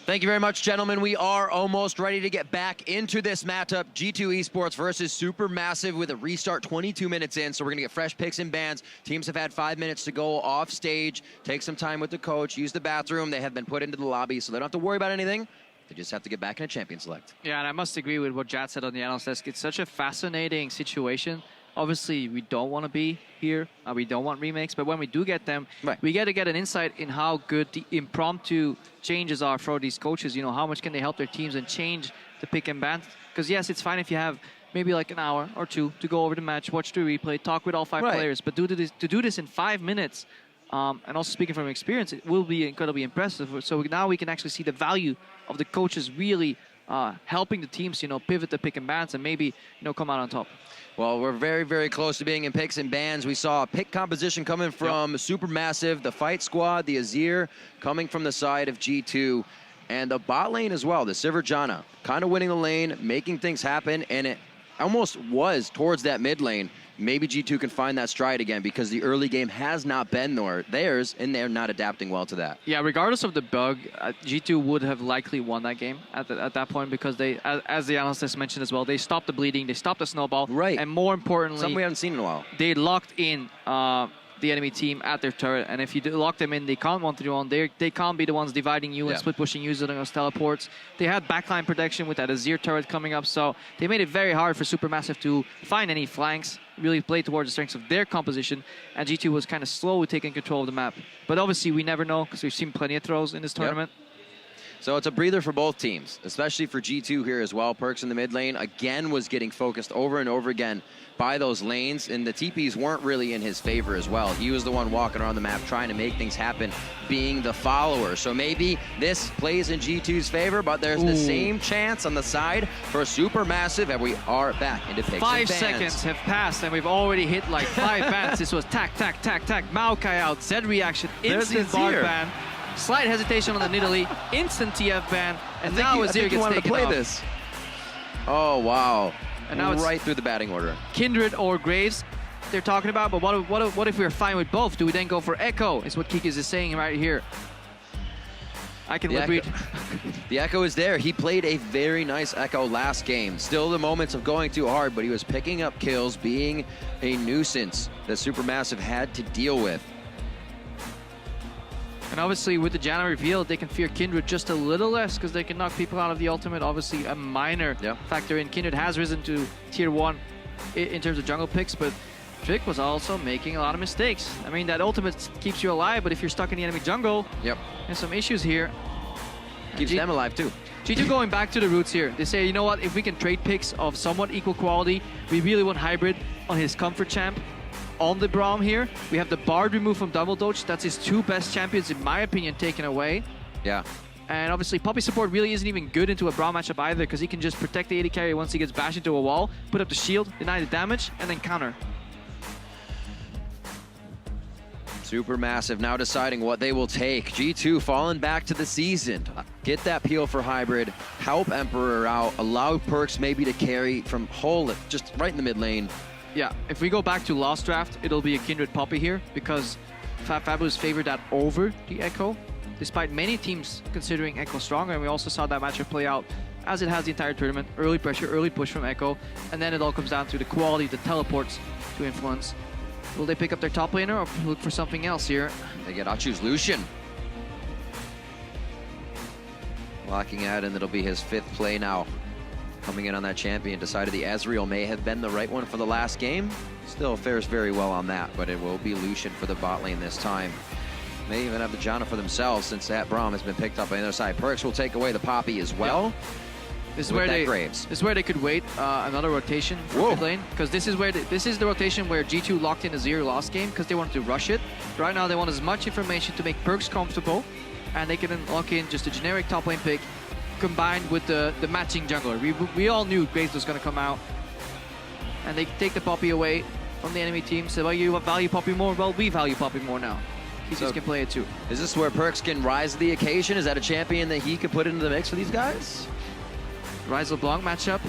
Thank you very much, gentlemen. We are almost ready to get back into this matchup. G2 Esports versus SuperMassive with a restart 22 minutes in. So we're going to get fresh picks and bans. Teams have had 5 minutes to go off stage, take some time with the coach, use the bathroom. They have been put into the lobby, so they don't have to worry about anything. They just have to get back in a champion select. Yeah, and I must agree with what Jad said on the analyst desk. It's such a fascinating situation. Obviously, we don't want to be here. We don't want remakes, but when we do get them, we get to get an insight in how good the impromptu changes are for these coaches. You know, how much can they help their teams and change the pick and ban? Because yes, it's fine if you have maybe like an hour or two to go over the match, watch the replay, talk with all 5 players, but to do this in 5 minutes, and also speaking from experience, it will be incredibly impressive. So now we can actually see the value of the coaches really helping the teams, you know, pivot the pick and bans and maybe, you know, come out on top. Well, we're very, very close to being in picks and bans. We saw a pick composition coming from SuperMassive, the Fight Squad, the Azir coming from the side of G2, and the bot lane as well, the Sivirjana, kind of winning the lane, making things happen, and it almost was towards that mid lane. Maybe G2 can find that stride again because the early game has not been theirs, and they're not adapting well to that. Yeah, regardless of the bug, G2 would have likely won that game at that point because they, as the analyst mentioned as well, they stopped the bleeding, they stopped the snowball, and more importantly, something we haven't seen in a while. They locked in the enemy team at their turret, and if you lock them in, they can't 1-3-1. They can't be the ones dividing you and split pushing you using those teleports. They had backline protection with that Azir turret coming up, so they made it very hard for SuperMassive to find any flanks, really play towards the strengths of their composition, and G2 was kind of slow with taking control of the map. But obviously, we never know because we've seen plenty of throws in this tournament. So it's a breather for both teams, especially for G2 here as well. Perkz in the mid lane, again, was getting focused over and over again by those lanes, and the TPs weren't really in his favor as well. He was the one walking around the map trying to make things happen, being the follower. So maybe this plays in G2's favor, but there's the same chance on the side for SuperMassive, and we are back into picks and bans. 5 seconds have passed, and we've already hit like 5 bans. This was tack, tack, tack, tack, Maokai out, Zed reaction, instant bar ban. Slight hesitation on the Nidalee, instant TF ban, and now Azir gets taken off. This. Oh, wow. And now it's right through the batting order. Kindred or Graves they're talking about, but what if we're fine with both? Do we then go for Echo, is what Kikis is saying right here. I can lip read. The Echo is there. He played a very nice Echo last game. Still the moments of going too hard, but he was picking up kills, being a nuisance that SuperMassive had to deal with. And obviously, with the Janna reveal, they can fear Kindred just a little less because they can knock people out of the ultimate. Obviously, a minor factor in. Kindred has risen to tier 1 in terms of jungle picks, but Trick was also making a lot of mistakes. I mean, that ultimate keeps you alive, but if you're stuck in the enemy jungle, there's some issues here. Keeps them alive, too. G2 going back to the roots here. They say, you know what, if we can trade picks of somewhat equal quality, we really want Hybrid on his comfort champ. On the Braum here, we have the Bard removed from Double Doge. That's his 2 best champions, in my opinion, taken away. Yeah. And obviously, Poppy support really isn't even good into a Braum matchup either, because he can just protect the AD carry once he gets bashed into a wall, put up the shield, deny the damage, and then counter. SuperMassive now deciding what they will take. G2 falling back to the season. Get that peel for Hybrid, help Emperor out, allow Perkz maybe to carry from Hole, just right in the mid lane. Yeah, if we go back to last draft, it'll be a Kindred Poppy here because Fabulous favored that over the Echo, despite many teams considering Echo stronger, and we also saw that matchup play out as it has the entire tournament. Early pressure, early push from Echo, and then it all comes down to the quality of the teleports to influence. Will they pick up their top laner or look for something else here? They get Achu's Lucian. Locking out, and it'll be his 5th play now. Coming in on that champion, decided the Ezreal may have been the right one for the last game. Still fares very well on that, but it will be Lucian for the bot lane this time. May even have the Janna for themselves since that Braum has been picked up on the other side. Perkz will take away the Poppy as well. This is where they could wait another rotation for mid lane, because this is the rotation where G2 locked in Azir last game because they wanted to rush it. Right now they want as much information to make Perkz comfortable, and they can then lock in just a generic top lane pick combined with the matching jungler. We all knew Graves was going to come out, and they take the Poppy away from the enemy team. So, well, you value Poppy more? Well, we value Poppy more now. Kikis can play it too. Is this where Perkz can rise to the occasion? Is that a champion that he could put into the mix for these guys? Rise LeBlanc matchup.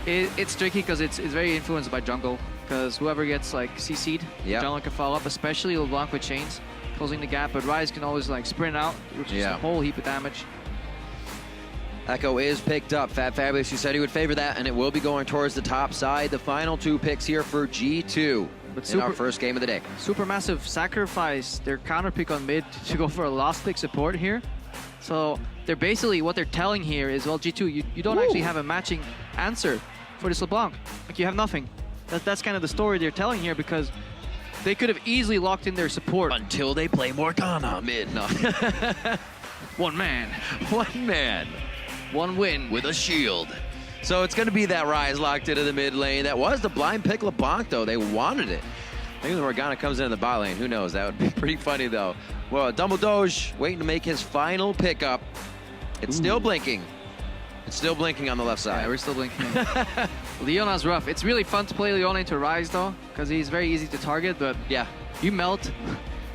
It's tricky because it's very influenced by jungle, because whoever gets like CC'd, jungle can follow up, especially LeBlanc with chains, closing the gap, but Rise can always like sprint out, which is a whole heap of damage. Echo is picked up. Fat Fabulous, you said he would favor that, and it will be going towards the top side. The final 2 picks here for G2 in our first game of the day. SuperMassive sacrificed their counter pick on mid to go for a last pick support here. So they're basically, what they're telling here is, well, G2, you don't actually have a matching answer for this LeBlanc. Like, you have nothing. That's kind of the story they're telling here, because they could have easily locked in their support. Until they play Morgana mid. No. One man. One man. One win. With a shield. So it's going to be that Rise locked into the mid lane. That was the blind pick LeBlanc, though. They wanted it. Maybe the Morgana comes into the bot lane. Who knows? That would be pretty funny, though. Well, Dumble Doge waiting to make his final pickup. It's still blinking. It's still blinking on the left side. Yeah, we're still blinking. Leona's rough. It's really fun to play Leona into Rise, though, because he's very easy to target, but yeah, you melt.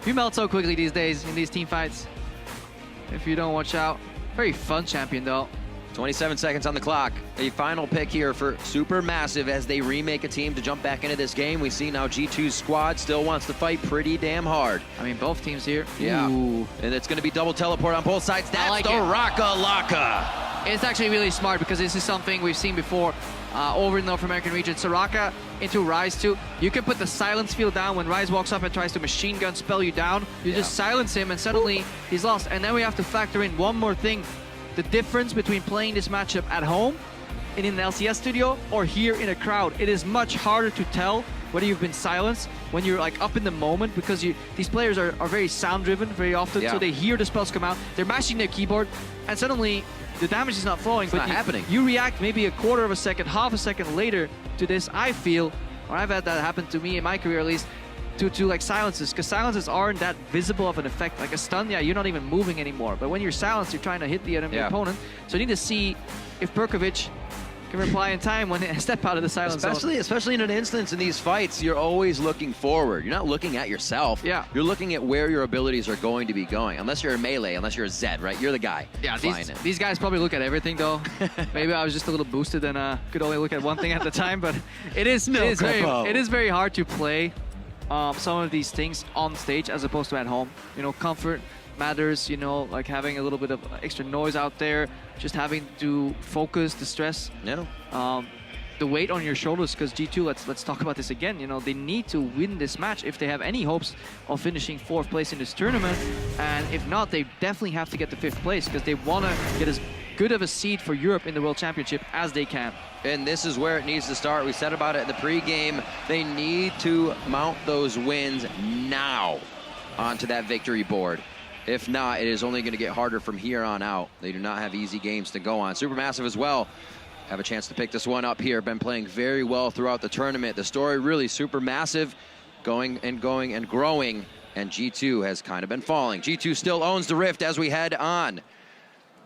You melt so quickly these days in these team fights if you don't watch out. Very fun champion, though. 27 seconds on the clock. A final pick here for SuperMassive as they remake a team to jump back into this game. We see now G2's squad still wants to fight pretty damn hard. I mean, both teams here. Yeah. Ooh. And it's going to be double teleport on both sides. That's like the Raka Laka. It's actually really smart, because this is something we've seen before over in the North American region. Soraka into Rise 2. You can put the silence field down when Rise walks up and tries to machine gun spell you down. You just silence him and suddenly he's lost. And then we have to factor in one more thing. The difference between playing this matchup at home in an LCS studio or here in a crowd. It is much harder to tell whether you've been silenced when you're like up in the moment, because these players are very sound driven very often, so they hear the spells come out, they're mashing their keyboard, and suddenly the damage is not flowing. It's not happening. You react maybe a quarter of a second, half a second later to this, I feel, or I've had that happen to me in my career at least, to like silences, because silences aren't that visible of an effect. Like a stun, you're not even moving anymore. But when you're silenced, you're trying to hit the enemy opponent. So you need to see if Perkovic can reply in time when they step out of the silence zone. Especially in an instance in these fights, you're always looking forward. You're not looking at yourself. Yeah. You're looking at where your abilities are going to be going. Unless you're a melee, unless you're a Zed, right? You're the guy. Yeah, these guys probably look at everything, though. Maybe I was just a little boosted and could only look at one thing at the time. But it is very hard to play some of these things on stage as opposed to at home. You know, comfort matters, you know, like having a little bit of extra noise out there, just having to focus, the stress, the weight on your shoulders, because G2, let's talk about this again, you know, they need to win this match if they have any hopes of finishing 4th place in this tournament, and if not, they definitely have to get to 5th place, because they want to get as good of a seed for Europe in the World Championship as they can. And this is where it needs to start. We said about it in the pregame. They need to mount those wins now onto that victory board. If not, it is only going to get harder from here on out. They do not have easy games to go on. SuperMassive as well have a chance to pick this one up here. Been playing very well throughout the tournament. The story really SuperMassive going and growing, and G2 has kind of been falling. G2 still owns the Rift as we head on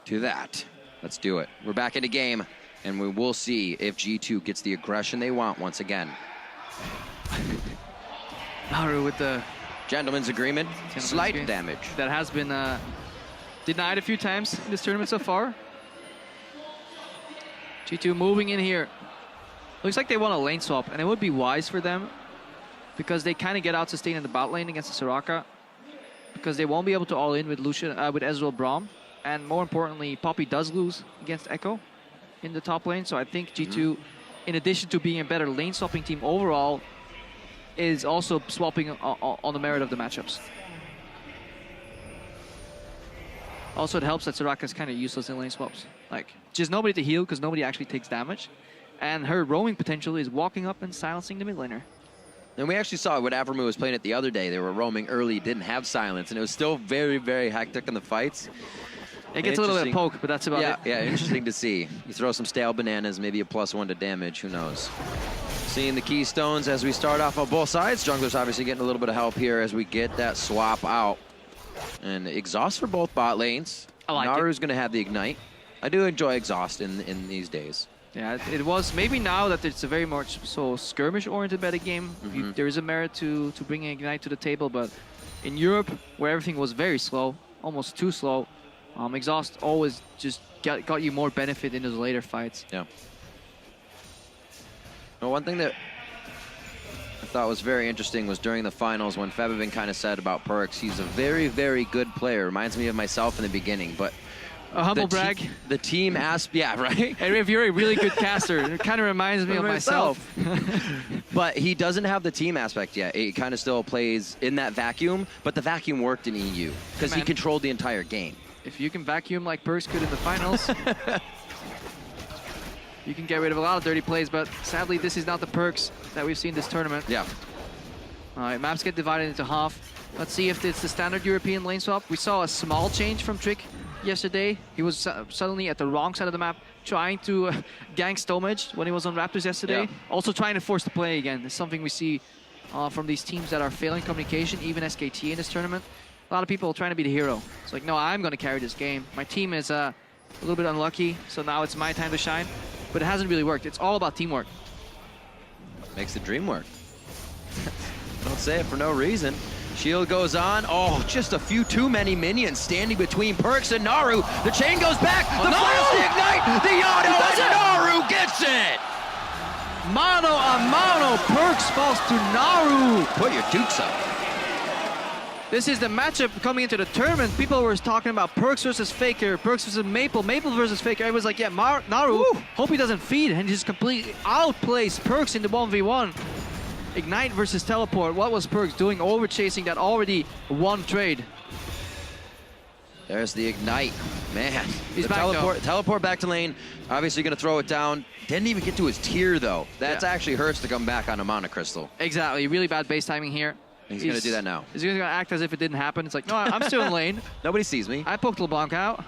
to that. Let's do it. We're back in the game, and we will see if G2 gets the aggression they want once again. Naru with the gentleman's agreement. Slight damage. That has been denied a few times in this tournament so far. G2 moving in here. Looks like they want a lane swap, and it would be wise for them because they kind of get out sustained in the bot lane against the Soraka, because they won't be able to all in with Lucian, with Ezreal Braum, and more importantly, Poppy does lose against Echo in the top lane. So I think G2, in addition to being a better lane swapping team overall, is also swapping on the merit of the matchups. Also, it helps that Soraka is kind of useless in lane swaps. Like, just nobody to heal because nobody actually takes damage. And her roaming potential is walking up and silencing the mid laner. And we actually saw what Avermu was playing it the other day. They were roaming early, didn't have silence, and it was still very, very hectic in the fights. It gets a little bit of poke, but that's about it. Yeah, interesting to see. You throw some stale bananas, maybe a +1 to damage, who knows. Seeing the keystones as we start off on both sides. Jungler's obviously getting a little bit of help here as we get that swap out. And exhaust for both bot lanes. I like Naru's going to have the ignite. I do enjoy exhaust in these days. Yeah, it was maybe now that it's a very much so skirmish-oriented meta game. There is a merit to bringing ignite to the table, but in Europe, where everything was very slow, almost too slow, exhaust always just got you more benefit in those later fights. Yeah. Well, one thing that I thought was very interesting was during the finals when Febvin kind of said about Perks, he's a very, very good player. Reminds me of myself in the beginning, but A humble brag. The team asked, yeah, right? And if you're a really good caster, it kind of reminds me of myself. But he doesn't have the team aspect yet. It kind of still plays in that vacuum, but the vacuum worked in EU because he controlled the entire game. If you can vacuum like Perks could in the finals, you can get rid of a lot of dirty plays, but sadly, this is not the Perks that we've seen this tournament. Yeah. All right, maps get divided into half. Let's see if it's the standard European lane swap. We saw a small change from Trick yesterday. He was suddenly at the wrong side of the map, trying to gank Stomage when he was on Raptors yesterday. Yeah. Also trying to force the play again. It's something we see from these teams that are failing communication, even SKT in this tournament. A lot of people trying to be the hero. It's like, no, I'm going to carry this game. My team is a little bit unlucky, so now it's my time to shine. But it hasn't really worked. It's all about teamwork. Makes the dream work. Don't say it for no reason. Shield goes on. Oh, just a few too many minions standing between Perks and Naru. The chain goes back. The flash, the ignite, the auto, and Naru gets it. Mano a mano. Perks falls to Naru. Put your dukes up. This is the matchup coming into the tournament. People were talking about Perks versus Faker, Perks versus Maple, Maple versus Faker. I was like, yeah, Naru, hope he doesn't feed, and he just completely outplays Perks in the 1v1. Ignite versus Teleport. What was Perks doing over chasing that already won trade? There's the Ignite. Man, he's back teleport back to lane. Obviously going to throw it down. Didn't even get to his tier, though. That actually hurts to come back on a Mana Crystal. Exactly. Really bad base timing here. He's going to do that now. He's going to act as if it didn't happen. It's like, no, I'm still in lane. Nobody sees me. I poked LeBlanc out.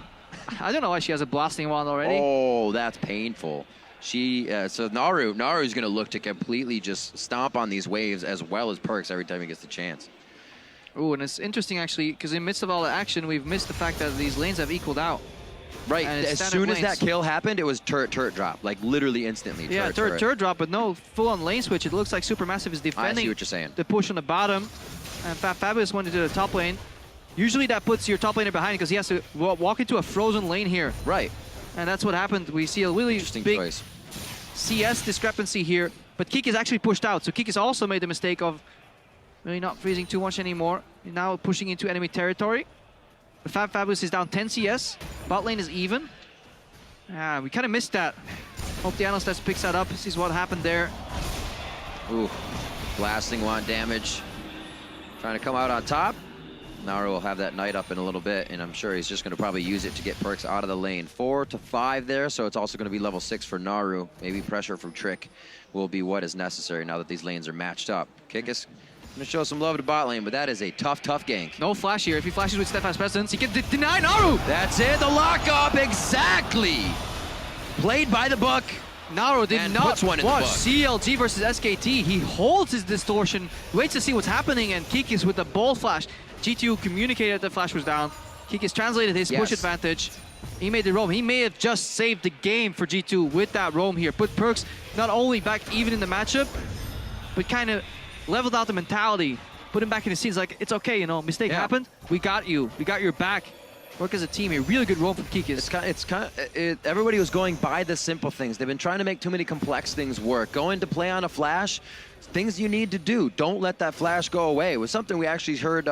I don't know why she has a blasting wand already. Oh, that's painful. So Naru's going to look to completely just stomp on these waves as well as Perks every time he gets the chance. Ooh, and it's interesting, actually, because in the midst of all the action, we've missed the fact that these lanes have equaled out. Right, as soon as that kill happened, it was turret drop, like literally instantly. Yeah, turret drop, but no full-on lane switch. It looks like SuperMassive is defending I see what you're saying. The push on the bottom, and Fabulous went into the top lane. Usually that puts your top laner behind because he has to walk into a frozen lane here. Right. And that's what happened. We see a really interesting big choice. CS discrepancy here, but Kik is actually pushed out. So Kik has also made the mistake of really not freezing too much anymore. Now pushing into enemy territory. The Fabulous is down 10 CS. Bot lane is even. We kind of missed that. Hope the analyst picks that up, sees what happened there. Ooh, blasting wand damage. Trying to come out on top. Naru will have that knight up in a little bit, and I'm sure he's just going to probably use it to get Perks out of the lane. 4 to 5 there, so it's also going to be level 6 for Naru. Maybe pressure from Trick will be what is necessary now that these lanes are matched up. Kikis going to show some love to bot lane, but that is a tough gank. No flash here. If he flashes with Stefan's presence, he can deny Naru! That's it, the lockup, exactly! Played by the book. Naru did not watch CLG CLG versus SKT. He holds his distortion, waits to see what's happening, and Kikis with the ball flash. G2 communicated the flash was down. Kikis translated his push advantage. He made the roam. He may have just saved the game for G2 with that roam here. Put Perks not only back even in the matchup, but kind of leveled out the mentality. Put him back in the scenes like, it's okay, you know, mistake happened. We got you. We got your back. Work as a team here. Really good roam from Kikis. Everybody was going by the simple things. They've been trying to make too many complex things work. Going to play on a flash, things you need to do. Don't let that flash go away. It was something we actually heard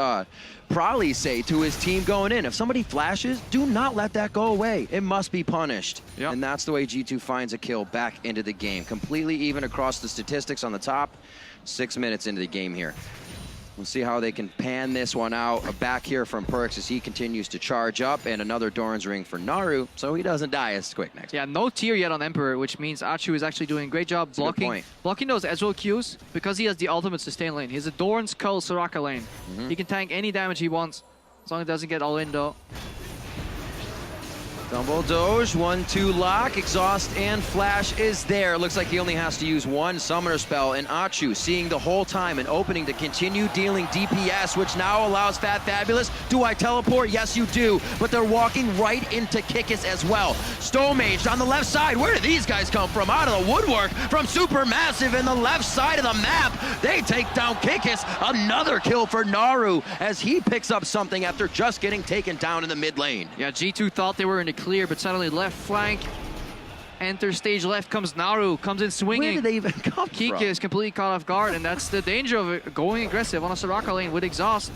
Prolly say to his team going in. If somebody flashes, do not let that go away. It must be punished. Yep. And that's the way G2 finds a kill back into the game. Completely even across the statistics on the top. 6 minutes into the game here. We'll see how they can pan this one out. Back here from Perks as he continues to charge up, and another Doran's Ring for Naru, so he doesn't die as quick next. Yeah, no tier yet on Emperor, which means Achu is actually doing a great job blocking those Ezreal Qs because he has the ultimate sustain lane. He has a Doran Skull Soraka lane. He can tank any damage he wants, as long as it doesn't get all in though. Double Doge, 1-2 lock, exhaust and flash is there. Looks like he only has to use one summoner spell, and Achu seeing the whole time and opening to continue dealing DPS, which now allows Fabulous. Do I teleport? Yes, you do, but they're walking right into Kikis as well. Stomage on the left side. Where do these guys come from? Out of the woodwork from Supermassive in the left side of the map. They take down Kikis. Another kill for Naru as he picks up something after just getting taken down in the mid lane. Yeah, G2 thought they were in the clear, but suddenly left flank, enter stage left comes Naru, comes in swinging. Where did they even come from? Kika is completely caught off guard, and that's the danger of going aggressive on a Soraka lane with exhaust.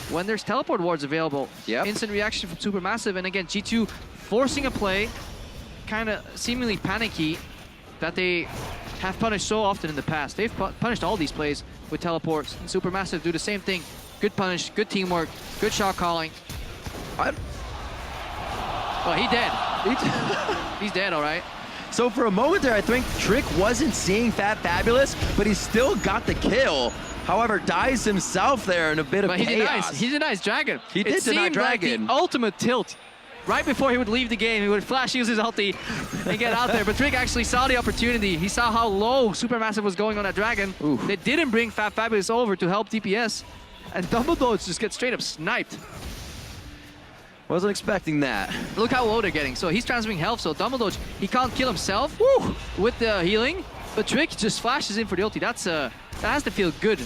when there's teleport wards available. Yep. Instant reaction from Supermassive, and again, G2 forcing a play, kind of seemingly panicky, that they have punished so often in the past. They've punished all these plays with teleports, and Supermassive do the same thing. Good punish, good teamwork, good shot calling. Oh, he dead. He's dead, all right. So for a moment there, I think Trick wasn't seeing Fabulous, but he still got the kill. However, dies himself there in a bit of chaos. He denies Dragon. He did deny Dragon. Like the ultimate tilt. Right before he would leave the game, he would flash use his ulti and get out there. But Trick actually saw the opportunity. He saw how low Supermassive was going on that Dragon. Oof. They didn't bring Fabulous over to help DPS. And Dumbledore just gets straight up sniped. Wasn't expecting that. Look how low they're getting. So he's transferring health, so Dumbledore, he can't kill himself. Woo! With the healing. But Trick just flashes in for the ulti. That has to feel good.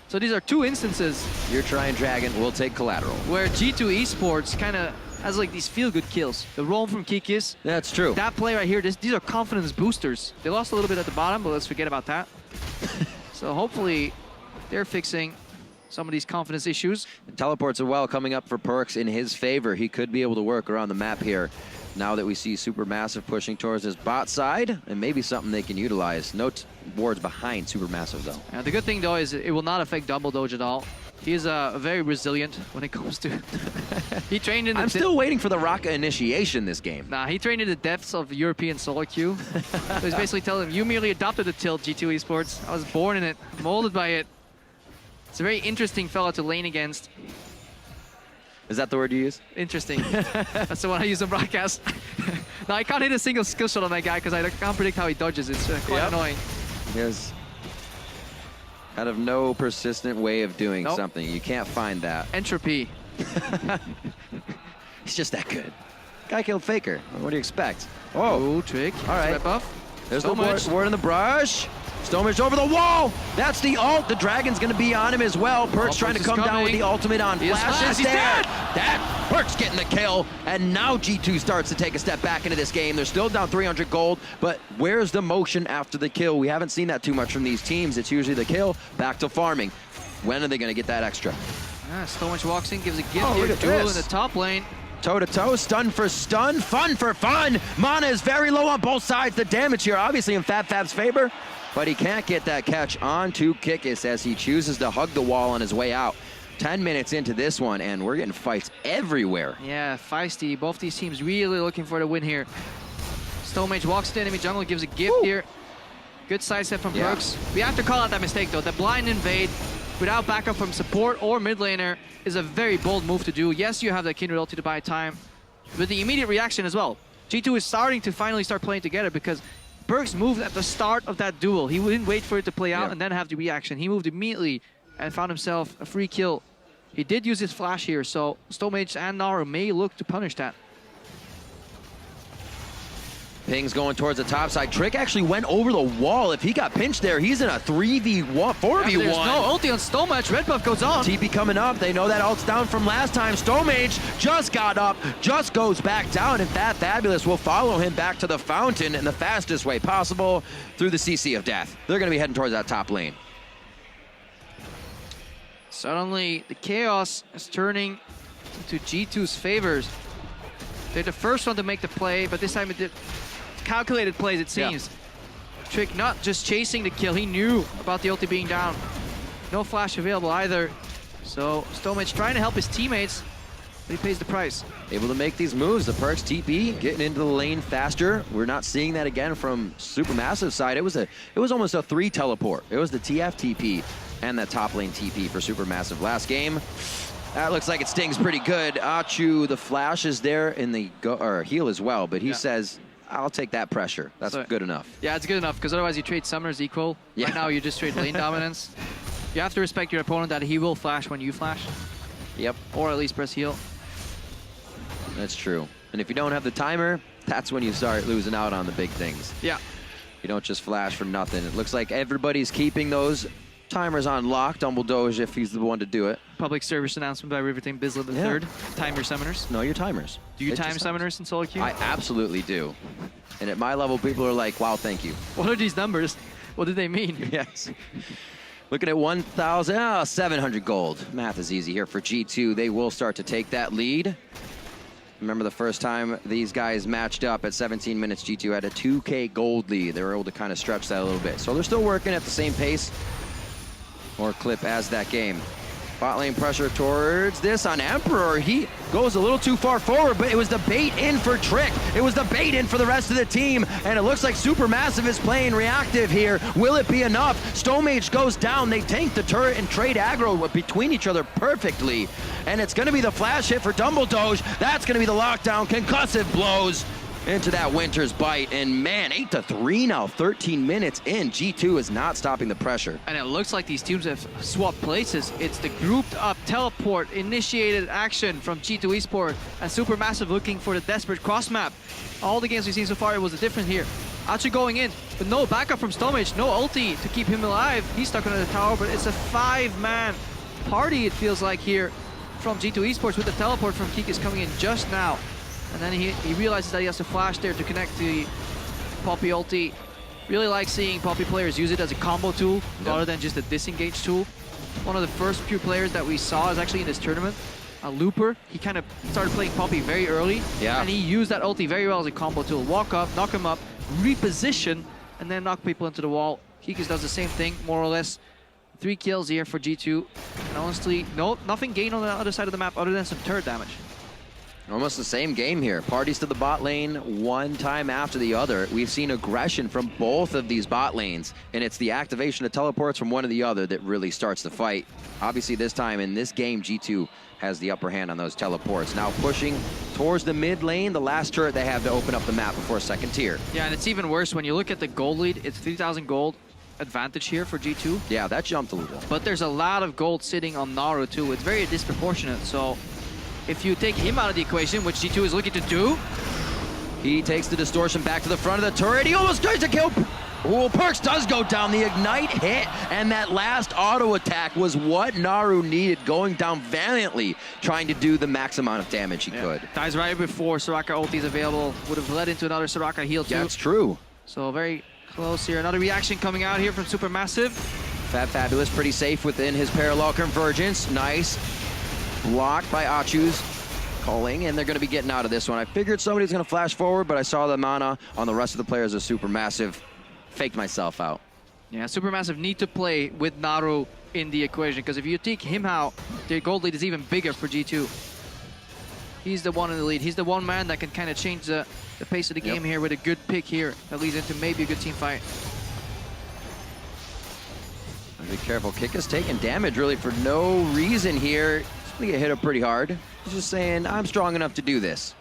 So these are two instances. You're trying Dragon, we'll take collateral. Where G2 Esports kind of has like these feel-good kills. The roam from Kikis. That's true. That play right here, these are confidence boosters. They lost a little bit at the bottom, but let's forget about that. So hopefully they're fixing some of these confidence issues. The teleports are well coming up for Perks in his favor. He could be able to work around the map here now that we see Supermassive pushing towards his bot side, and maybe something they can utilize. No wards behind Supermassive, though. The good thing, though, is it will not affect Dumbledore at all. He is very resilient when it comes to... He trained in the... I'm still waiting for the Raka initiation this game. Nah, he trained in the depths of European solo queue. So he's basically telling him, you merely adopted the tilt, G2 Esports. I was born in it, molded by it. It's a very interesting fella to lane against. Is that the word you use? Interesting. That's the one I use on broadcast. No, I can't hit a single skill shot on that guy because I can't predict how he dodges. It's quite annoying. There's kind of no persistent way of doing something. You can't find that. Entropy. He's just that good. Guy killed Faker. What do you expect? Oh, Trick. All right. Buff. There's the ward in the brush. Stomach over the wall. That's the ult. The Dragon's going to be on him as well. Perks trying to come down with the ultimate on Flash. He's dead. That Perks getting the kill. And now G2 starts to take a step back into this game. They're still down 300 gold, but where's the motion after the kill? We haven't seen that too much from these teams. It's usually the kill, back to farming. When are they going to get that extra? Stomach walks in, gives a gift here. Duel in the top lane. Toe-to-toe, stun for stun, fun for fun. Mana is very low on both sides. The damage here obviously in Fab's favor, but he can't get that catch onto Kikis as he chooses to hug the wall on his way out. 10 minutes into this one, and we're getting fights everywhere. Yeah, feisty. Both these teams really looking for the win here. Stonemage walks to enemy jungle, gives a gift here. Good sidestep from Perks. We have to call out that mistake, though. The blind invade without backup from support or mid laner is a very bold move to do. Yes, you have the Kindred ulti to buy time, but the immediate reaction as well. G2 is starting to finally start playing together because Perks moved at the start of that duel. He didn't wait for it to play out and then have the reaction. He moved immediately and found himself a free kill. He did use his flash here, so Stomage and Naru may look to punish that. Ping's going towards the top side. Trick actually went over the wall. If he got pinched there, he's in a 3v1, 4v1. There's no ulti on Stomage. Red buff goes on. TP coming up. They know that ult's down from last time. Stomage just got up, just goes back down, and Fabulous will follow him back to the fountain in the fastest way possible through the CC of death. They're going to be heading towards that top lane. Suddenly, the chaos is turning into G2's favors. They're the first one to make the play, but this time it did calculated plays, it seems. Trick not just chasing the kill, he knew about the ulti being down. No flash available either. So Stomage trying to help his teammates, but he pays the price. Able to make these moves. The Perks TP getting into the lane faster. We're not seeing that again from Supermassive side. It was almost a 3 teleport. It was the TF TP and that top lane TP for Supermassive last game. That looks like it stings pretty good. Achu, the flash is there in the heal as well, but he says, I'll take that pressure. That's good enough. Yeah, it's good enough, because otherwise you trade summoners equal. Right now you just trade lane dominance. You have to respect your opponent that he will flash when you flash. Yep. Or at least press heal. That's true. And if you don't have the timer, that's when you start losing out on the big things. Yeah. You don't just flash for nothing. It looks like everybody's keeping those timers on lock. Dumbledore, if he's the one to do it. Public service announcement by Riverton Bislett III. Time your summoners. No, your timers. Do you time summoners in solo queue? I absolutely do. And at my level, people are like, wow, thank you. What are these numbers? What do they mean? Yes. Looking at 1,700 gold. Math is easy here for G2. They will start to take that lead. Remember the first time these guys matched up at 17 minutes, G2 had a 2K gold lead. They were able to kind of stretch that a little bit. So they're still working at the same pace or clip as that game. Bot lane pressure towards this on Emperor. He goes a little too far forward, but it was the bait in for Trick. It was the bait in for the rest of the team, and it looks like SuperMassive is playing reactive here. Will it be enough? Stonmage goes down. They tank the turret and trade aggro between each other perfectly, and it's going to be the flash hit for Dumbledoge. That's going to be the lockdown. Concussive blows into that Winter's Bite, and man, 8-3 now, 13 minutes in. G2 is not stopping the pressure. And it looks like these teams have swapped places. It's the grouped up teleport initiated action from G2 Esports, and SuperMassive looking for the desperate cross map. All the games we've seen so far, it was a different here. Actually going in, but no backup from Stomach, no ulti to keep him alive. He's stuck under the tower, but it's a 5-man party, it feels like, here from G2 Esports, with the teleport from Kikis coming in just now. And then he realizes that he has to flash there to connect the Poppy ulti. Really like seeing Poppy players use it as a combo tool rather than just a disengage tool. One of the first few players that we saw is actually in this tournament, Looper. He kind of started playing Poppy very early, and he used that ulti very well as a combo tool. Walk up, knock him up, reposition, and then knock people into the wall. Kikis does the same thing, more or less. 3 kills here for G2. And honestly, nothing gained on the other side of the map other than some turret damage. Almost the same game here. Parties to the bot lane one time after the other. We've seen aggression from both of these bot lanes, and it's the activation of teleports from one or the other that really starts the fight. Obviously this time in this game, G2 has the upper hand on those teleports. Now pushing towards the mid lane, the last turret they have to open up the map before second tier. Yeah, and it's even worse when you look at the gold lead. It's 3,000 gold advantage here for G2. Yeah, that jumped a little. But there's a lot of gold sitting on Naru too. It's very disproportionate, so if you take him out of the equation, which G2 is looking to do, he takes the distortion back to the front of the turret. He almost tries to kill. Oh, Perks does go down. The ignite hit, and that last auto attack was what Naru needed, going down valiantly, trying to do the max amount of damage he could. Dies right before Soraka ulti is available. Would have led into another Soraka heal too. Yeah, that's true. So very close here. Another reaction coming out here from SuperMassive. Fabulous, pretty safe within his parallel convergence. Nice. Blocked by Achu's calling, and they're going to be getting out of this one. I figured somebody's going to flash forward, but I saw the mana on the rest of the players of SuperMassive. Faked myself out. Yeah, SuperMassive need to play with Naru in the equation, because if you take him out, their gold lead is even bigger for G2. He's the one in the lead. He's the one man that can kind of change the pace of the game here with a good pick here that leads into maybe a good team fight. Be careful. Kikis taking damage really for no reason here. He's gonna get hit up pretty hard. He's just saying, I'm strong enough to do this.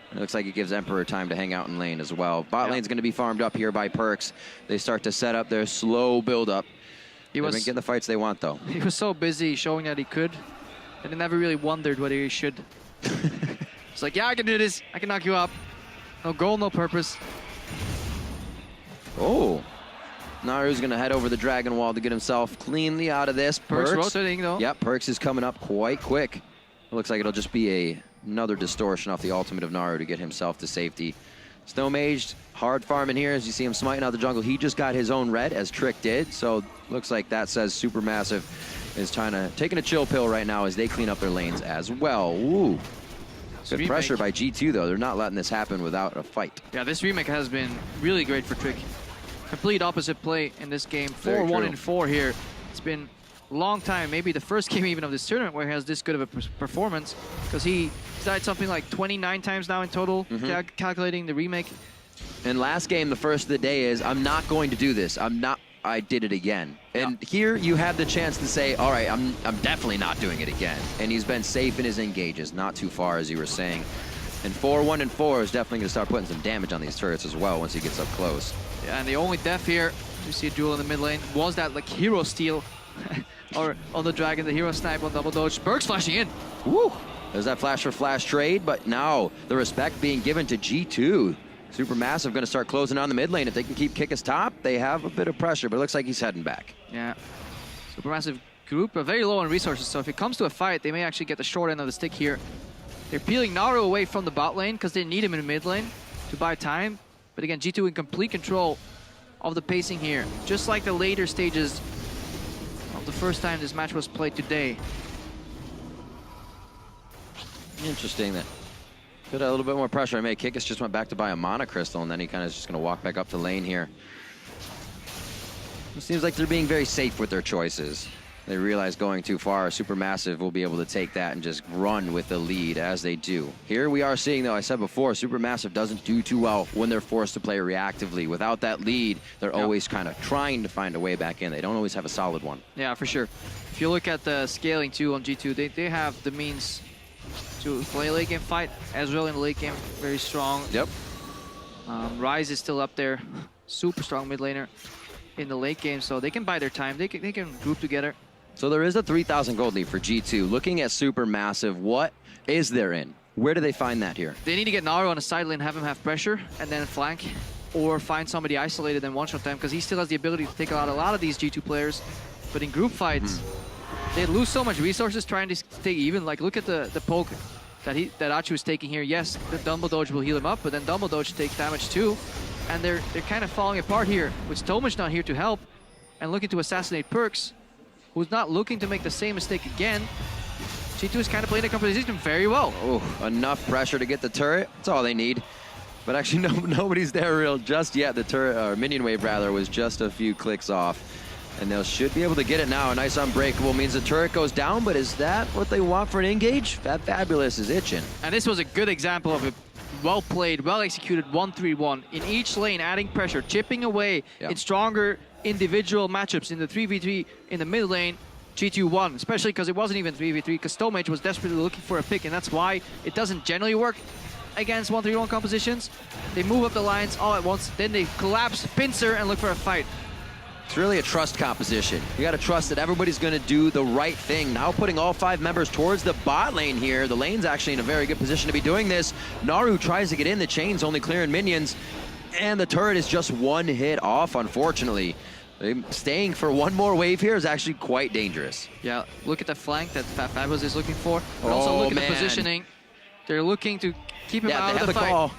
And it looks like it gives Emperor time to hang out in lane as well. Bot lane's gonna be farmed up here by Perks. They start to set up their slow build up. They've been getting the fights they want though. He was so busy showing that he could, and he never really wondered whether he should. It's like, yeah, I can do this. I can knock you up. No goal, no purpose. Oh. Naru's gonna head over the Dragon Wall to get himself cleanly out of this. Perks rotating though. Yep, Perks is coming up quite quick. It looks like it'll just be another distortion off the ultimate of Naru to get himself to safety. Snow-Mage, hard farming here as you see him smiting out the jungle. He just got his own red as Trick did, so looks like that says SuperMassive is taking a chill pill right now as they clean up their lanes as well. Ooh. Good pressure by G2 though. They're not letting this happen without a fight. Yeah, this remake has been really great for Trick. Complete opposite play in this game. 4-1-4 here. It's been a long time, maybe the first game even of this tournament where he has this good of a performance, because he died something like 29 times now in total, calculating the remake. And last game, the first of the day is, I'm not going to do this. I did it again. And here you have the chance to say, all right, I'm definitely not doing it again. And he's been safe in his engages, not too far as you were saying. And 4-1-4 is definitely going to start putting some damage on these turrets as well once he gets up close. Yeah, and the only death here, you see a duel in the mid lane, was that like hero steal or on the dragon, the hero snipe on double dodge. Berg's flashing in. Woo! There's that flash for flash trade, but now the respect being given to G2. SuperMassive going to start closing on the mid lane. If they can keep Kikis top, they have a bit of pressure, but it looks like he's heading back. Yeah. SuperMassive group are very low on resources, so if it comes to a fight, they may actually get the short end of the stick here. They're peeling Naru away from the bot lane because they need him in the mid lane to buy time. But again, G2 in complete control of the pacing here. Just like the later stages of the first time this match was played today. Interesting that. Put a little bit more pressure. I mean, Kikis just went back to buy a mana crystal, and then he kind of is just going to walk back up to lane here. It seems like they're being very safe with their choices. They realize going too far, SuperMassive will be able to take that and just run with the lead as they do. Here we are seeing, though, I said before, SuperMassive doesn't do too well when they're forced to play reactively. Without that lead, they're always kind of trying to find a way back in. They don't always have a solid one. Yeah, for sure. If you look at the scaling, too, on G2, they have the means to play a late game fight. Ezreal in the late game, very strong. Yep. Ryze is still up there. Super strong mid laner in the late game, so they can buy their time. They can group together. So there is a 3,000 gold lead for G2. Looking at SuperMassive, what is there in? Where do they find that here? They need to get Naru on the side lane, have him have pressure, and then flank, or find somebody isolated and one-shot them, because he still has the ability to take out a lot of these G2 players. But in group fights, they lose so much resources trying to stay even. Like, look at the poke that Achu is taking here. Yes, the Dumble Doge will heal him up, but then Dumble Doge takes damage too. And they're kind of falling apart here, with Stomach not here to help, and looking to assassinate Perks, who's not looking to make the same mistake again. G2 is kind of playing the composition very well. Oh, enough pressure to get the turret. That's all they need. But actually, nobody's there real just yet. The turret, or minion wave rather, was just a few clicks off. And they should be able to get it now. A nice unbreakable means the turret goes down, but is that what they want for an engage? Fabulous is itching. And this was a good example of a well-played, well-executed 1-3-1. In each lane, adding pressure, chipping away in stronger individual matchups in the 3v3 in the mid lane. G2 won, especially because it wasn't even 3v3, because Stomach was desperately looking for a pick, and that's why it doesn't generally work against 1-3-1 compositions. They move up the lines all at once, then they collapse, pincer, and look for a fight. It's really a trust composition. You got to trust that everybody's going to do the right thing. Now putting all 5 members towards the bot lane here. The lane's actually in a very good position to be doing this. Naru tries to get in. The chain's only clearing minions. And the turret is just one hit off, unfortunately. Staying for one more wave here is actually quite dangerous. Yeah, look at the flank that Fabulous is looking for. But also look at the positioning. They're looking to keep him out of the fight. Call.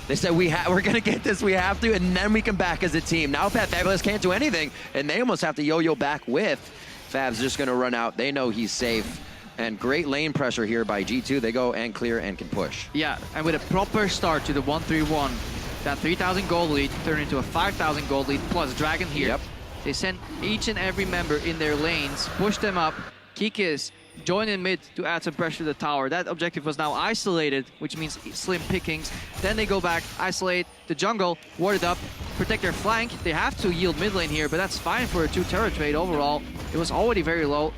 They said, we're going to get this, we have to, and then we come back as a team. Now Fabulous can't do anything, and they almost have to yo-yo back with. Fab's just going to run out. They know he's safe. And great lane pressure here by G2. They go and clear and can push. Yeah, and with a proper start to the 1-3-1, that 3,000 gold lead turned into a 5,000 gold lead plus Dragon here. Yep. They sent each and every member in their lanes, pushed them up. Kikis join in mid to add some pressure to the tower. That objective was now isolated, which means slim pickings. Then they go back, isolate the jungle, ward it up, protect their flank. They have to yield mid lane here, but that's fine for a 2-turret trade overall. It was already very low.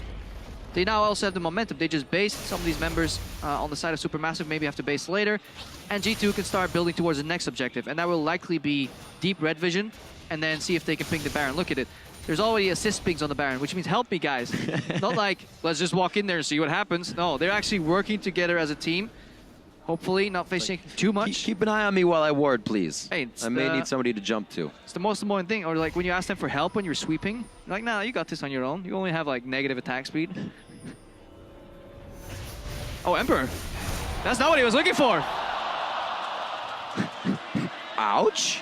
They now also have the momentum. They just based some of these members on the side of SuperMassive, maybe have to base later. And G2 can start building towards the next objective, and that will likely be deep red vision, and then see if they can ping the Baron. Look at it. There's already assist pings on the Baron, which means help me, guys. Not like, let's just walk in there and see what happens. No, they're actually working together as a team. Hopefully not facing too much. Keep an eye on me while I ward, please. Hey, I may need somebody to jump to. It's the most important thing. Or like when you ask them for help when you're sweeping, you're like, nah, you got this on your own. You only have like negative attack speed. Oh, Emperor. That's not what he was looking for. Ouch.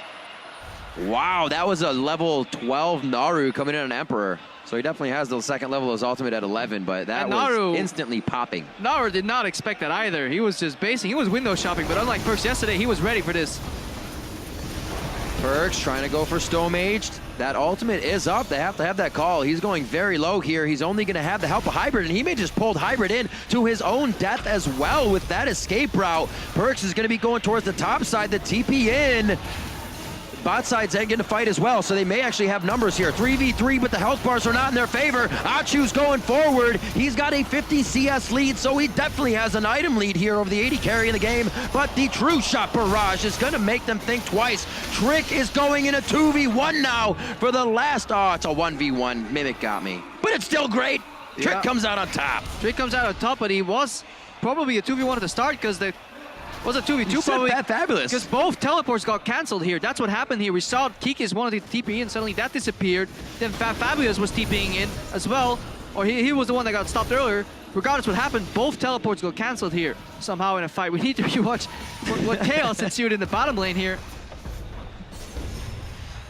Wow, that was a level 12 Naru coming in on Emperor. So he definitely has the second level of his ultimate at 11, but that was instantly popping. Naru did not expect that either. He was just basing, he was window shopping, but unlike Perks yesterday, he was ready for this. Perks trying to go for Stone-Aged. That ultimate is up. They have to have that call. He's going very low here. He's only going to have the help of Hybrid, and he may just pulled Hybrid in to his own death as well with that escape route. Perks is going to be going towards the top side, the TP in. Bot side's getting to fight as well, so they may actually have numbers here. 3v3, but the health bars are not in their favor. Achu's going forward. He's got a 50 CS lead, so he definitely has an item lead here over the 80 carry in the game. But the true shot barrage is going to make them think twice. Trick is going in a 2v1 now for the last. Oh, it's a 1v1. Mimic got me. But it's still great. Trick comes out on top. Trick comes out on top, but he was probably a 2v1 at the start because the was a 2v2 probably. Fabulous. Because both teleports got cancelled here. That's what happened here. We saw Kikis wanted to TP in, suddenly that disappeared. Then Fabulous was TPing in as well. Or he was the one that got stopped earlier. Regardless what happened, both teleports got cancelled here somehow in a fight. We need to rewatch what chaos ensued in the bottom lane here.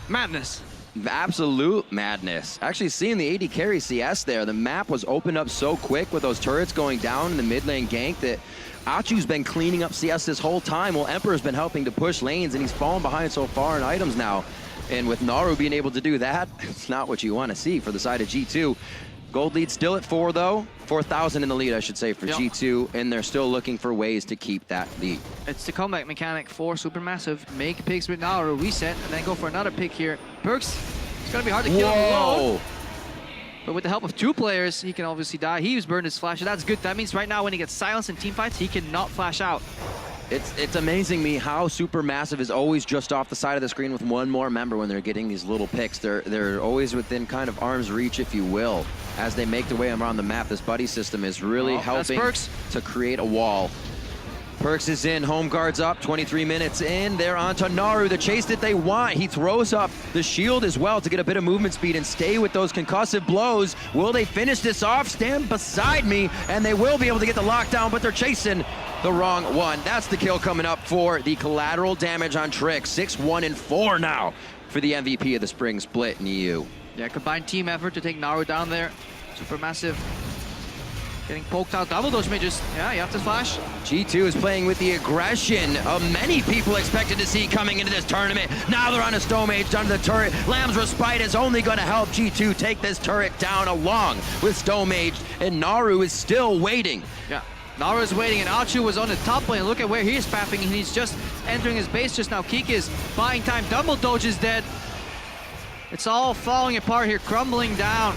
Madness. Absolute madness. Actually, seeing the AD carry CS there, the map was opened up so quick with those turrets going down in the mid lane gank that Achu's been cleaning up CS this whole time while Emperor's been helping to push lanes, and he's fallen behind so far in items now. And with Naru being able to do that, it's not what you want to see for the side of G2. Gold lead still at 4, though. 4,000 in the lead, I should say, for G2, and they're still looking for ways to keep that lead. It's the comeback mechanic for Supermassive. Make picks with Naru, reset, and then go for another pick here. Perks, it's going to be hard to kill him alone. But with the help of 2 players, he can obviously die. He was burned his flash, so that's good. That means right now when he gets silenced in teamfights, he cannot flash out. It's amazing me how Supermassive is always just off the side of the screen with one more member when they're getting these little picks. They're always within kind of arm's reach, if you will, as they make their way around the map. This buddy system is really helping to create a wall. Perks is in, home guard's up, 23 minutes in. They're on to Naru, the chase that they want. He throws up the shield as well to get a bit of movement speed and stay with those concussive blows. Will they finish this off? Stand beside me, and they will be able to get the lockdown, but they're chasing the wrong one. That's the kill coming up for the collateral damage on Trick. 6-1-4 now for the MVP of the spring split in EU. Yeah, combined team effort to take Naru down there. Supermassive getting poked out, double those midges. Yeah, you have to flash. G2 is playing with the aggression of many people expected to see coming into this tournament. Now they're on a Stone Mage under the turret. Lamb's Respite is only going to help G2 take this turret down along with Stone Mage, and Naru is still waiting. Yeah, Naru is waiting, and Achu was on the top lane. Look at where he is pathing, and he's just entering his base just now. Keek is buying time. Double Doge is dead. It's all falling apart here, crumbling down.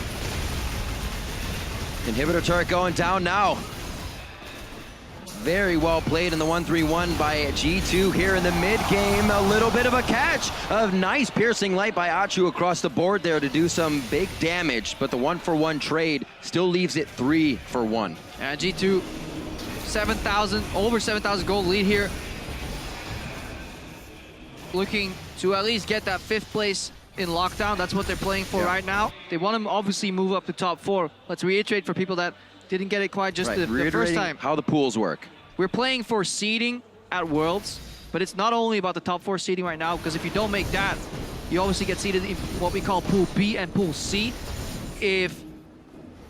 Inhibitor turret going down now. Very well played in the 1-3-1 by G2 here in the mid game. A little bit of a catch. A nice piercing light by Achu across the board there to do some big damage, but the 1-for-1 trade still leaves it 3-for-1. And G2, 7,000, over 7,000 gold lead here. Looking to at least get that 5th place in lockdown. That's what they're playing for right now. They want to obviously move up to top 4. Let's reiterate for people that didn't get it quite just the first time. How the pools work. We're playing for seeding at Worlds, but it's not only about the top 4 seeding right now, because if you don't make that, you obviously get seeded in what we call Pool B and Pool C. If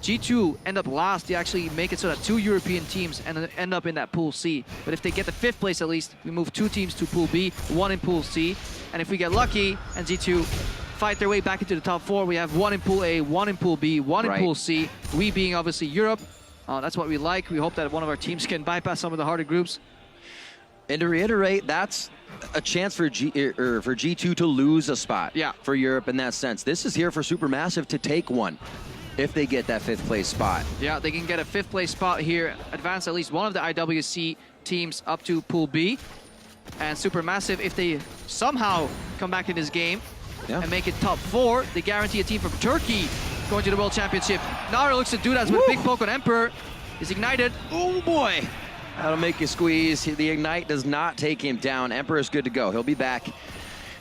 G2 end up last, they actually make it so that 2 European teams end up in that Pool C. But if they get the 5th place at least, we move 2 teams to Pool B, 1 in Pool C. And if we get lucky and G2 fight their way back into the top 4, we have 1 in Pool A, 1 in Pool B, 1 in Pool C. We being obviously Europe. That's what we like. We hope that one of our teams can bypass some of the harder groups. And to reiterate, that's a chance for G2 to lose a spot for Europe in that sense. This is here for Supermassive to take one if they get that 5th place spot. Yeah, they can get a 5th place spot here, advance at least one of the IWC teams up to Pool B. And Supermassive, if they somehow come back in this game and make it top 4, they guarantee a team from Turkey going to the World Championship. Naru looks to do that with big poke on Emperor. He's ignited. Oh boy! That'll make you squeeze. The Ignite does not take him down. Emperor's good to go. He'll be back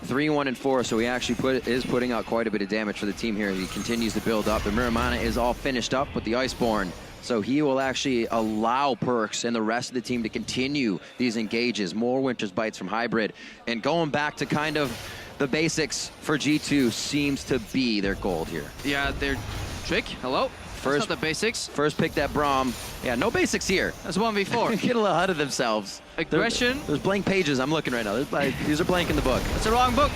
3-1-4, so he actually is putting out quite a bit of damage for the team here. He continues to build up. The Miramana is all finished up with the Iceborne, so he will actually allow Perks and the rest of the team to continue these engages. More Winter's Bites from Hybrid, and going back to kind of the basics for G2 seems to be their gold here. Yeah, their Trick, hello? That's not the basics. First pick that Braum. Yeah, no basics here. That's 1v4. Get a little ahead of themselves. Aggression. There's blank pages I'm looking right now. These are blank in the book. That's the wrong book.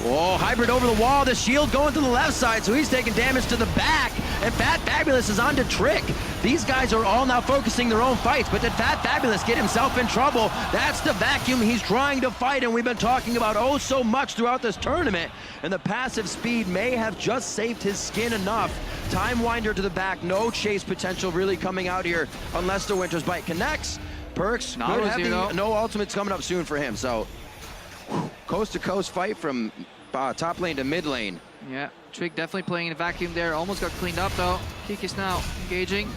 Whoa, Hybrid over the wall. The shield going to the left side, so he's taking damage to the back. And Fat Fabulous is on to Trick. These guys are all now focusing their own fights, but did Fat Fabulous get himself in trouble? That's the vacuum he's trying to fight, and we've been talking about oh so much throughout this tournament. And the passive speed may have just saved his skin enough. Time Winder to the back, no chase potential really coming out here unless the Winter's Bite connects. Perks, good heavy, no ultimates coming up soon for him, so coast to coast fight from top lane to mid lane. Yeah, Trick definitely playing in a vacuum there. Almost got cleaned up though. Keek is now engaging.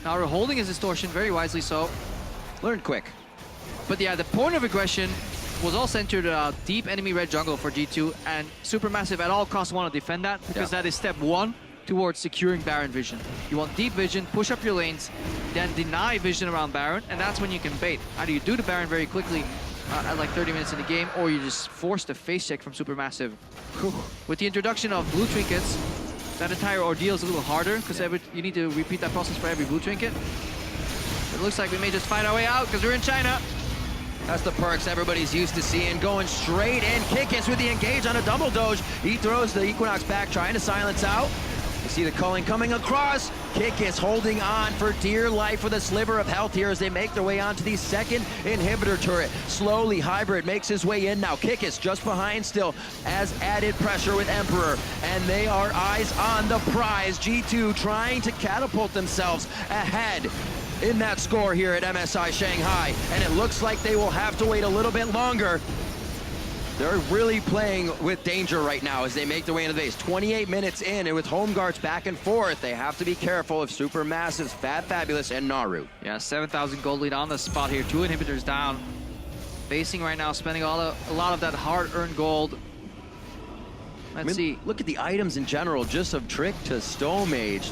Naru holding his distortion, very wisely so. Learned quick. But yeah, the point of aggression was all centered deep enemy red jungle for G2, and Supermassive at all costs want to defend that, because that is step 1 towards securing Baron vision. You want deep vision, push up your lanes, then deny vision around Baron, and that's when you can bait. Either you do the Baron very quickly, at like 30 minutes in the game, or you just force the face check from SuperMassive. With the introduction of blue trinkets, that entire ordeal is a little harder because you need to repeat that process for every blue trinket. It looks like we may just find our way out because we're in China. That's the perks everybody's used to seeing. Going straight in. Kickus with the engage on a double doge. He throws the Equinox back, trying to silence out. You see the culling coming across. Kickus holding on for dear life with a sliver of health here as they make their way onto the second inhibitor turret. Slowly, Hybrid makes his way in now. Kickus just behind still as added pressure with Emperor. And they are eyes on the prize. G2 trying to catapult themselves ahead in that score here at MSI Shanghai. And it looks like they will have to wait a little bit longer. They're really playing with danger right now as they make their way into the base. 28 minutes in, and with home guards back and forth, they have to be careful of SuperMassive's Fab Fabulous and Naru. Yeah, 7,000 gold lead on the spot here. 2 inhibitors down. Facing right now, spending a lot of that hard-earned gold. Let's see. Look at the items in general, just of Trick to Stone Mage.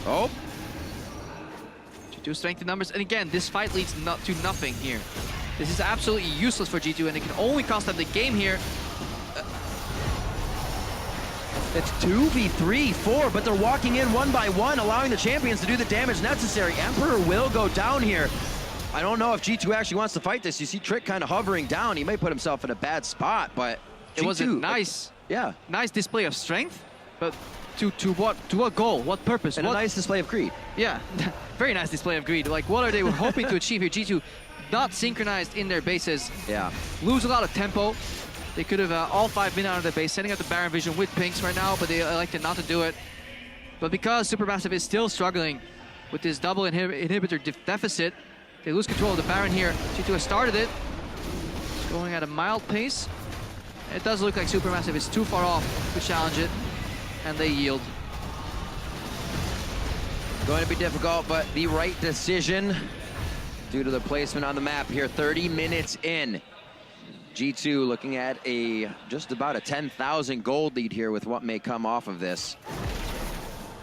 Oh. G2 strength in numbers. And again, this fight leads to nothing here. This is absolutely useless for G2, and it can only cost them the game here. It's 2v3, 4, but they're walking in one by one, allowing the champions to do the damage necessary. Emperor will go down here. I don't know if G2 actually wants to fight this. You see Trick kind of hovering down. He may put himself in a bad spot, but it was a nice display of strength, but to what goal? What purpose? And a nice display of greed. Yeah, very nice display of greed. Like, what are they hoping to achieve here? G2 not synchronized in their bases. Yeah. Lose a lot of tempo. They could have all 5 been out of their base, setting up the Baron Vision with pinks right now, but they elected not to do it. But because SuperMassive is still struggling with this double inhibitor deficit, they lose control of the Baron here. G2 has started it. It's going at a mild pace. It does look like SuperMassive is too far off to challenge it, and they yield. Going to be difficult, but the right decision due to the placement on the map here. 30 minutes in. G2 looking at just about a 10,000 gold lead here with what may come off of this.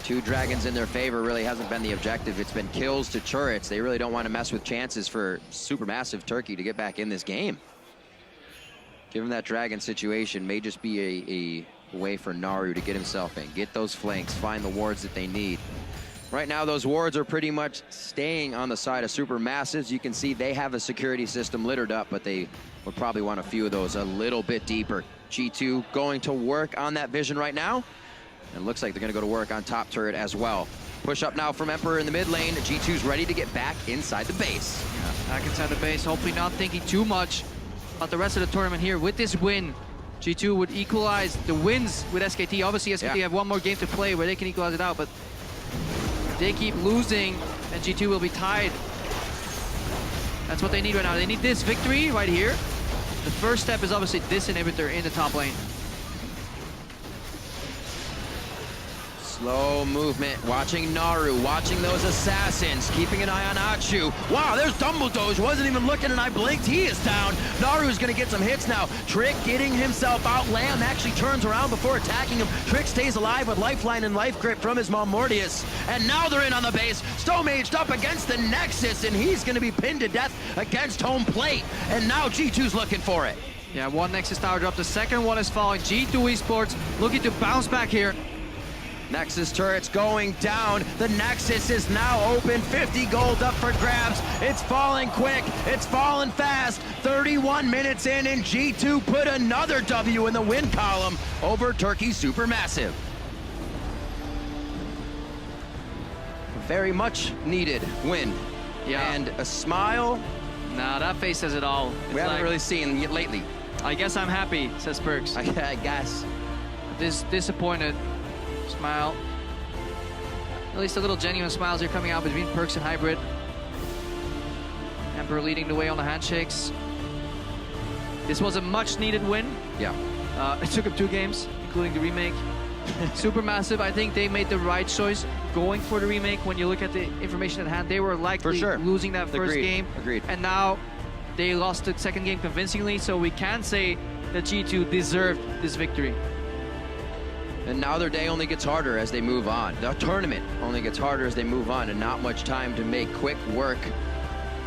2 dragons in their favor really hasn't been the objective. It's been kills to turrets. They really don't want to mess with chances for SuperMassive Turkey to get back in this game. Given that dragon situation, may just be a way for Naru to get himself in, get those flanks, find the wards that they need. Right now, those wards are pretty much staying on the side of SuperMassive. You can see they have a security system littered up, but they would probably want a few of those a little bit deeper. G2 going to work on that vision right now. And it looks like they're going to go to work on top turret as well. Push up now from Emperor in the mid lane. G2's ready to get back inside the base. Yeah, back inside the base, hopefully not thinking too much about the rest of the tournament here. With this win, G2 would equalize the wins with SKT. Obviously, SKT have one more game to play where they can equalize it out, but if they keep losing, and G2 will be tied. That's what they need right now. They need this victory right here. The first step is obviously this inhibitor in the top lane. Slow movement, watching Naru, watching those assassins, keeping an eye on Achu. Wow, there's Dumbledore, wasn't even looking and I blinked, he is down. Naru's gonna get some hits now. Trick getting himself out, Lamb actually turns around before attacking him. Trick stays alive with lifeline and life grip from his mom Mortius. And now they're in on the base, Stomaged up against the Nexus and he's gonna be pinned to death against home plate. And now G2's looking for it. Yeah, one Nexus tower drop, the second one is falling. G2 Esports looking to bounce back here. Nexus turret's going down. The Nexus is now open. 50 gold up for grabs. It's falling quick. It's falling fast. 31 minutes in, and G2 put another W in the win column over Turkey's SuperMassive. Very much needed win. Yeah. And a smile. Nah, that face says it all. We haven't really seen it lately. I guess I'm happy, says Perks. I guess. Disappointed. Smile. At least a little genuine smiles are coming out between Perks and Hybrid. Emperor leading the way on the handshakes. This was a much needed win. Yeah. It took him 2 games, including the remake. SuperMassive, I think they made the right choice going for the remake. When you look at the information at hand, they were likely losing that first game. Agreed. And now they lost the second game convincingly, so we can say that G2 deserved this victory. And now their day only gets harder as they move on. The tournament only gets harder as they move on, and not much time to make quick work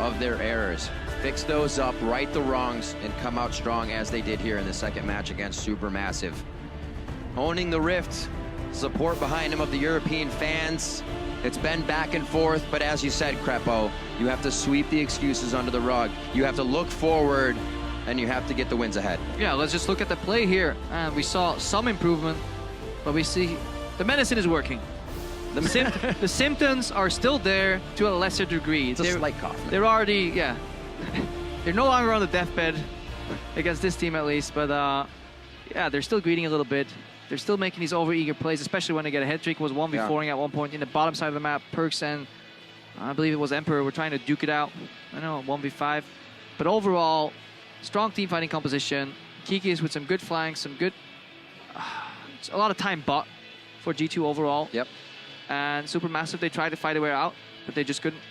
of their errors. fix those up, right the wrongs, and come out strong as they did here in the second match against SuperMassive. Owning the Rift, support behind him of the European fans. It's been back and forth, but as you said, Crepo, you have to sweep the excuses under the rug. You have to look forward, and you have to get the wins ahead. Yeah, let's just look at the play here. We saw some improvement, but we see the medicine is working. The symptoms are still there to a lesser degree. It's a slight cough. They're already, yeah. They're no longer on the deathbed, against this team at least, but yeah, they're still greeting a little bit. They're still making these over-eager plays, especially when they get a head trick. Was 1v4ing at one point in the bottom side of the map. Perks and I believe it was Emperor were trying to duke it out. I know, 1v5. But overall, strong team fighting composition. Kiki is with some good flanks, some good... a lot of time bought for G2 overall. Yep. And SuperMassive, they tried to fight their way out, but they just couldn't.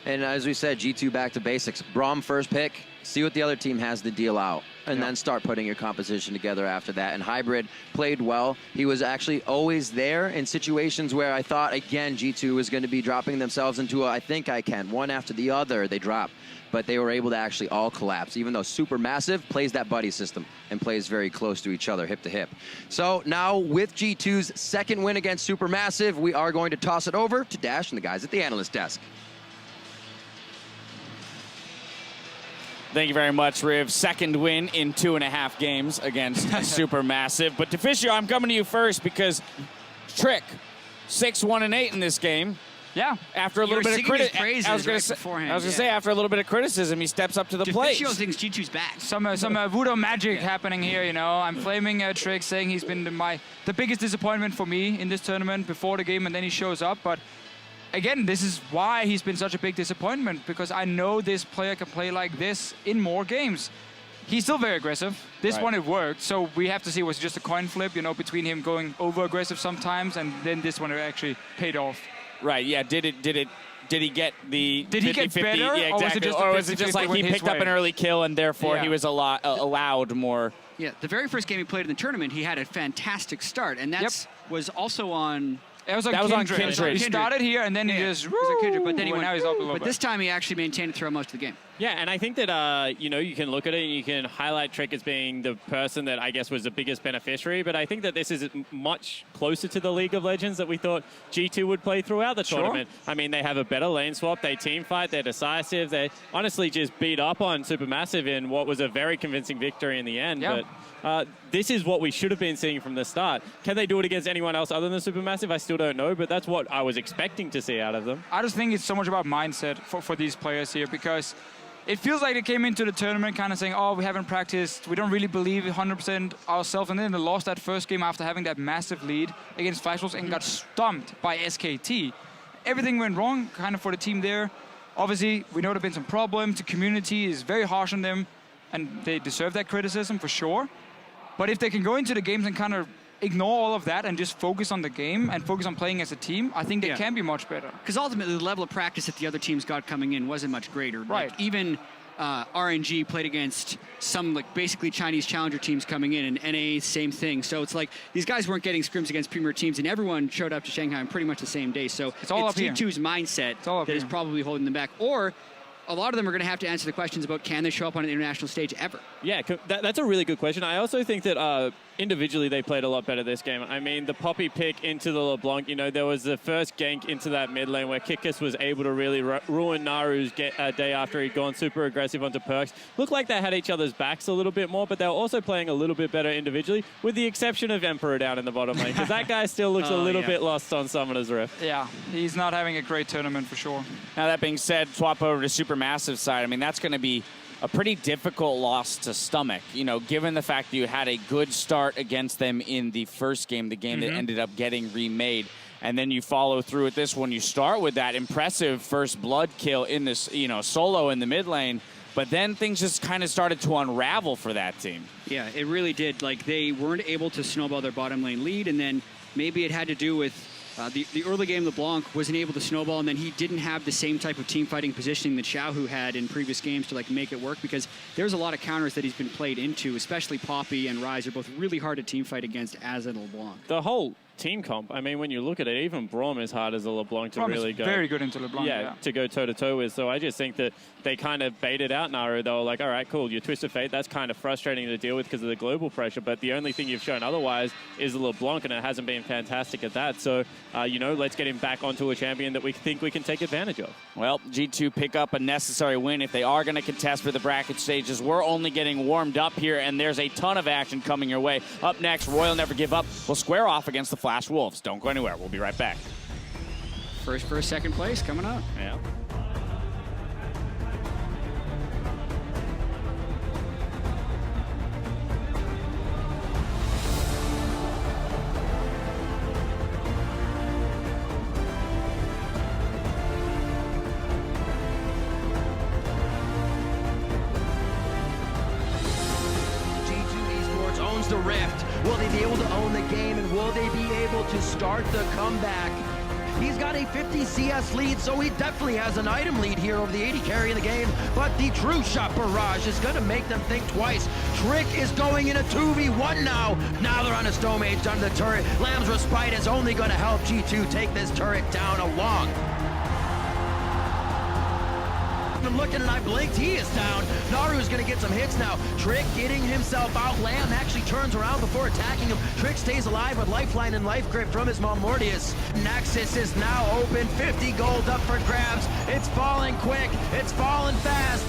And as we said, G2 back to basics. Braum first pick, see what the other team has to deal out, and then start putting your composition together after that. And Hybrid played well. He was actually always there in situations where I thought, again, G2 was going to be dropping themselves into a I think I can. One after the other, they dropped. But they were able to actually all collapse, even though SuperMassive plays that buddy system and plays very close to each other, hip to hip. So now with G2's second win against SuperMassive, we are going to toss it over to Dash and the guys at the analyst desk. Thank you very much, Riv. Second win in 2.5 games against SuperMassive. But Deficio, I'm coming to you first because Trick, 6-1-8 in this game. Yeah. After a little bit of criticism, I was going to say, after a little bit of criticism, he steps up to the plate. Deficio thinks G2's back. Some voodoo magic happening here, you know. I'm flaming Trick, saying he's been the biggest disappointment for me in this tournament before the game, and then he shows up. But again, this is why he's been such a big disappointment, because I know this player can play like this in more games. He's still very aggressive. This one, it worked. So we have to see, was it just a coin flip, you know, between him going over-aggressive sometimes, and then this one, it actually paid off. Right, yeah. Did he get the 50-50? Did he get better? Yeah, exactly. Or was it just like he picked up an early kill and therefore he was allowed more? Yeah, the very first game he played in the tournament, he had a fantastic start, and that was also on... That was on Kindred. He started here, and then he just... Kindred, but then he went, now he's up a little but bit. this time he actually maintained it throughout most of the game. Yeah, and I think that, you know, you can look at it and you can highlight Trick as being the person that I guess was the biggest beneficiary, but I think that this is much closer to the League of Legends that we thought G2 would play throughout the tournament. I mean, they have a better lane swap, they team fight, they're decisive, they honestly just beat up on SuperMassive in what was a very convincing victory in the end. Yeah. But this is what we should have been seeing from the start. Can they do it against anyone else other than SuperMassive? I still don't know, but that's what I was expecting to see out of them. I just think it's so much about mindset for these players here, because it feels like they came into the tournament kind of saying, oh, we haven't practiced, we don't really believe 100% ourselves, and then they lost that first game after having that massive lead against Flashballs and got stomped by SKT. Everything went wrong kind of for the team there. Obviously, we know there have been some problems. The community is very harsh on them, and they deserve that criticism for sure. But if they can go into the games and kind of ignore all of that and just focus on the game and focus on playing as a team, I think they can be much better. Because ultimately, the level of practice that the other teams got coming in wasn't much greater. Right. Like, even RNG played against some basically Chinese challenger teams coming in, and NA, same thing. So it's like these guys weren't getting scrims against premier teams, and everyone showed up to Shanghai on pretty much the same day. So it's G2's mindset that is probably holding them back. Or a lot of them are going to have to answer the questions about can they show up on an international stage ever? Yeah, that's a really good question. I also think that individually they played a lot better this game. I mean, the Poppy pick into the LeBlanc, you know, there was the first gank into that mid lane where Kikus was able to really ruin Naru's day after he'd gone super aggressive onto Perks. Looked like they had each other's backs a little bit more, but they were also playing a little bit better individually, with the exception of Emperor down in the bottom lane, because that guy still looks a little bit lost on Summoner's Rift. Yeah, he's not having a great tournament for sure. Now, that being said, swap over to SuperMassive side. I mean, that's going to be a pretty difficult loss to stomach, you know, given the fact that you had a good start against them in the first game, the game that ended up getting remade, and then you follow through with this one. You start with that impressive first blood kill in this, you know, solo in the mid lane, but then things just kind of started to unravel for that team. Yeah, it really did. Like, they weren't able to snowball their bottom lane lead, and then maybe it had to do with the early game, LeBlanc wasn't able to snowball, and then he didn't have the same type of team fighting positioning that Xiaohu had in previous games to make it work, because there's a lot of counters that he's been played into, especially Poppy and Ryze are both really hard to team fight against as a LeBlanc. The whole team comp. I mean, when you look at it, even Braum is hard as a LeBlanc to Braum really is go. very good into LeBlanc. Yeah, to go toe-to-toe with. So I just think that they kind of baited out Naru. They were like, all right, cool, your Twist of Fate, that's kind of frustrating to deal with because of the global pressure, but the only thing you've shown otherwise is the LeBlanc, and it hasn't been fantastic at that. So, you know, let's get him back onto a champion that we think we can take advantage of. Well, G2 pick up a necessary win if they are going to contest for the bracket stages. We're only getting warmed up here, and there's a ton of action coming your way. Up next, Royal Never Give Up will square off against the Flash Wolves. Don't go anywhere. We'll be right back. First, second place coming up. Yeah. The Rift. Will they be able to own the game, and will they be able to start the comeback? He's got a 50 CS lead, so he definitely has an item lead here over the 80 carry in the game, but the true shot barrage is going to make them think twice. Trick is going in a 2v1 now. Now they're on a Stone Mage under the turret. Lamb's Respite is only going to help G2 take this turret down along. I'm looking and I blinked, he is down. Naru's gonna get some hits now. Trick getting himself out. Lamb actually turns around before attacking him. Trick stays alive with lifeline and life grip from his mom Mortius. Nexus is now open, 50 gold up for grabs. It's falling quick, it's falling fast.